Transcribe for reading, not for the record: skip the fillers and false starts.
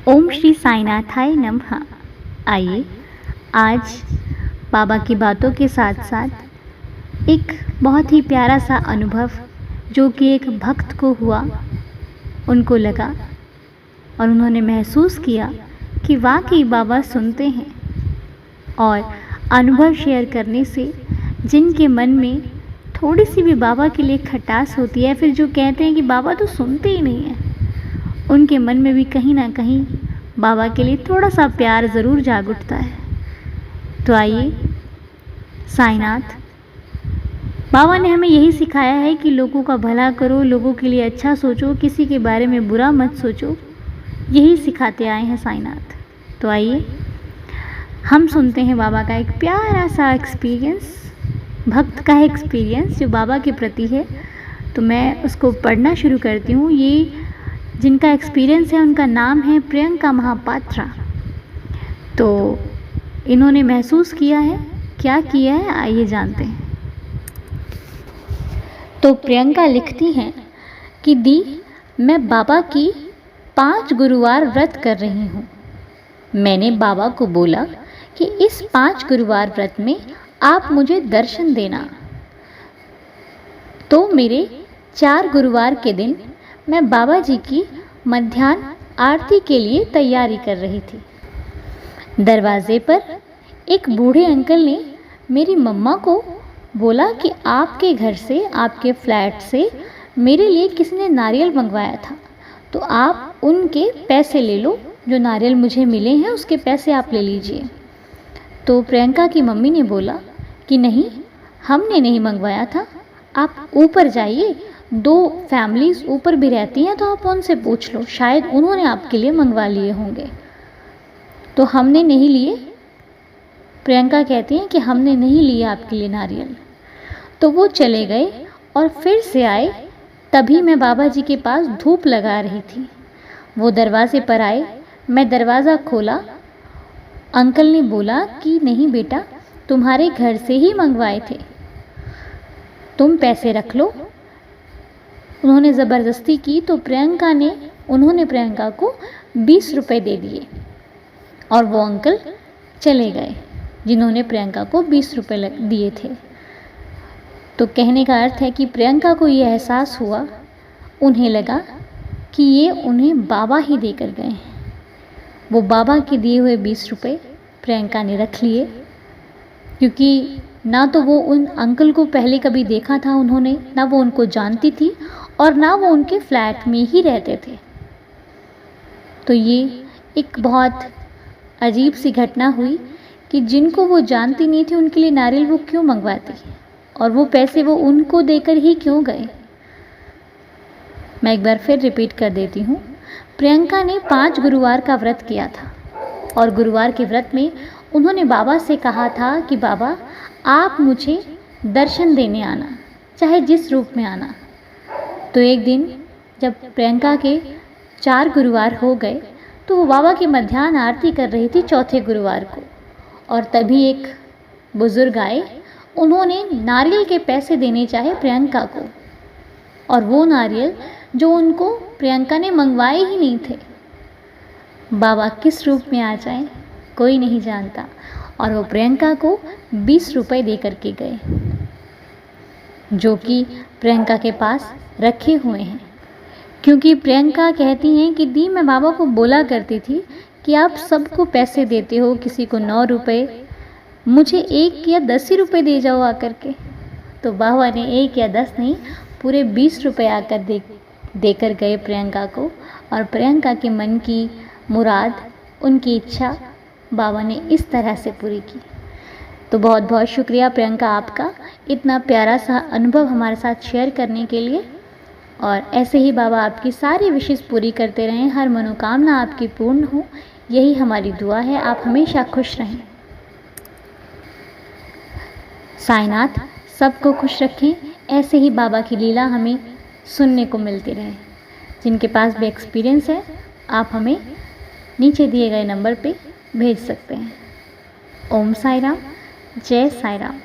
ओम श्री साईनाथाय नमः। आइए आज बाबा की बातों के साथ साथ एक बहुत ही प्यारा सा अनुभव जो कि एक भक्त को हुआ, उनको लगा और उन्होंने महसूस किया कि वाकई बाबा सुनते हैं। और अनुभव शेयर करने से जिनके मन में थोड़ी सी भी बाबा के लिए खटास होती है, फिर जो कहते हैं कि बाबा तो सुनते ही नहीं हैं, उनके मन में भी कहीं ना कहीं बाबा के लिए थोड़ा सा प्यार ज़रूर जाग उठता है। तो आइए, साईनाथ बाबा ने हमें यही सिखाया है कि लोगों का भला करो, लोगों के लिए अच्छा सोचो, किसी के बारे में बुरा मत सोचो। यही सिखाते आए हैं साईनाथ। तो आइए हम सुनते हैं बाबा का एक प्यारा सा एक्सपीरियंस, भक्त का एक्सपीरियंस जो बाबा के प्रति है। तो मैं उसको पढ़ना शुरू करती हूँ। ये जिनका एक्सपीरियंस है उनका नाम है प्रियंका महापात्रा। तो इन्होंने महसूस किया है, क्या किया है, आइए जानते हैं। तो प्रियंका लिखती हैं कि दी, मैं बाबा की 5 गुरुवार व्रत कर रही हूँ। मैंने बाबा को बोला कि इस 5 गुरुवार व्रत में आप मुझे दर्शन देना। तो मेरे 4 गुरुवार के दिन मैं बाबा जी की मध्याह्न आरती के लिए तैयारी कर रही थी। दरवाजे पर एक बूढ़े अंकल ने मेरी मम्मा को बोला कि आपके घर से, आपके फ्लैट से मेरे लिए किसी ने नारियल मंगवाया था, तो आप उनके पैसे ले लो, जो नारियल मुझे मिले हैं उसके पैसे आप ले लीजिए। तो प्रियंका की मम्मी ने बोला कि नहीं, हमने नहीं मंगवाया था, आप ऊपर जाइए, 2 फैमिलीज ऊपर भी रहती हैं, तो आप उनसे पूछ लो, शायद उन्होंने आपके लिए मंगवा लिए होंगे। तो हमने नहीं लिए। प्रियंका कहती हैं कि हमने नहीं लिए आपके लिए नारियल। तो वो चले गए और फिर से आए। तभी मैं बाबा जी के पास धूप लगा रही थी। वो दरवाजे पर आए, मैं दरवाज़ा खोला। अंकल ने बोला कि नहीं बेटा, तुम्हारे घर से ही मंगवाए थे, तुम पैसे रख लो। उन्होंने ज़बरदस्ती की तो उन्होंने प्रियंका को 20 रुपये दे दिए और वो अंकल चले गए जिन्होंने प्रियंका को 20 रुपये दिए थे। तो कहने का अर्थ है कि प्रियंका को ये एहसास हुआ, उन्हें लगा कि ये उन्हें बाबा ही देकर गए हैं। वो बाबा के दिए हुए 20 रुपये प्रियंका ने रख लिए, क्योंकि ना तो वो उन अंकल को पहले कभी देखा था उन्होंने, ना वो उनको जानती थी और ना वो उनके फ्लैट में ही रहते थे। तो ये एक बहुत अजीब सी घटना हुई कि जिनको वो जानती नहीं थी उनके लिए नारियल वो क्यों मंगवाती और वो पैसे वो उनको देकर ही क्यों गए। मैं एक बार फिर रिपीट कर देती हूँ। प्रियंका ने 5 गुरुवार का व्रत किया था और गुरुवार के व्रत में उन्होंने बाबा से कहा था कि बाबा आप मुझे दर्शन देने आना, चाहे जिस रूप में आना। तो एक दिन जब प्रियंका के 4 गुरुवार हो गए तो वो बाबा की मध्याह्न आरती कर रही थी 4थे गुरुवार को, और तभी एक बुज़ुर्ग आए। उन्होंने नारियल के पैसे देने चाहे प्रियंका को, और वो नारियल जो उनको प्रियंका ने मंगवाए ही नहीं थे। बाबा किस रूप में आ जाए कोई नहीं जानता, और वो प्रियंका को 20 रुपये दे करके गए, जो कि प्रियंका के पास रखे हुए हैं। क्योंकि प्रियंका कहती हैं कि दी, मैं बाबा को बोला करती थी कि आप सबको पैसे देते हो, किसी को 9 रुपये, मुझे 1 या 10 ही रुपये दे जाओ आकर के। तो बाबा ने 1 या 10 नहीं, पूरे 20 रुपये आकर देकर गए प्रियंका को, और प्रियंका के मन की मुराद, उनकी इच्छा बाबा ने इस तरह से पूरी की। तो बहुत बहुत शुक्रिया प्रियंका आपका, इतना प्यारा सा अनुभव हमारे साथ शेयर करने के लिए। और ऐसे ही बाबा आपकी सारी विशेष पूरी करते रहें, हर मनोकामना आपकी पूर्ण हो, यही हमारी दुआ है। आप हमेशा खुश रहें। साईनाथ सबको खुश रखें। ऐसे ही बाबा की लीला हमें सुनने को मिलती रहे। जिनके पास भी एक्सपीरियंस है, आप हमें नीचे दिए गए नंबर पे भेज सकते हैं। ओम साई राम, जय साई राम।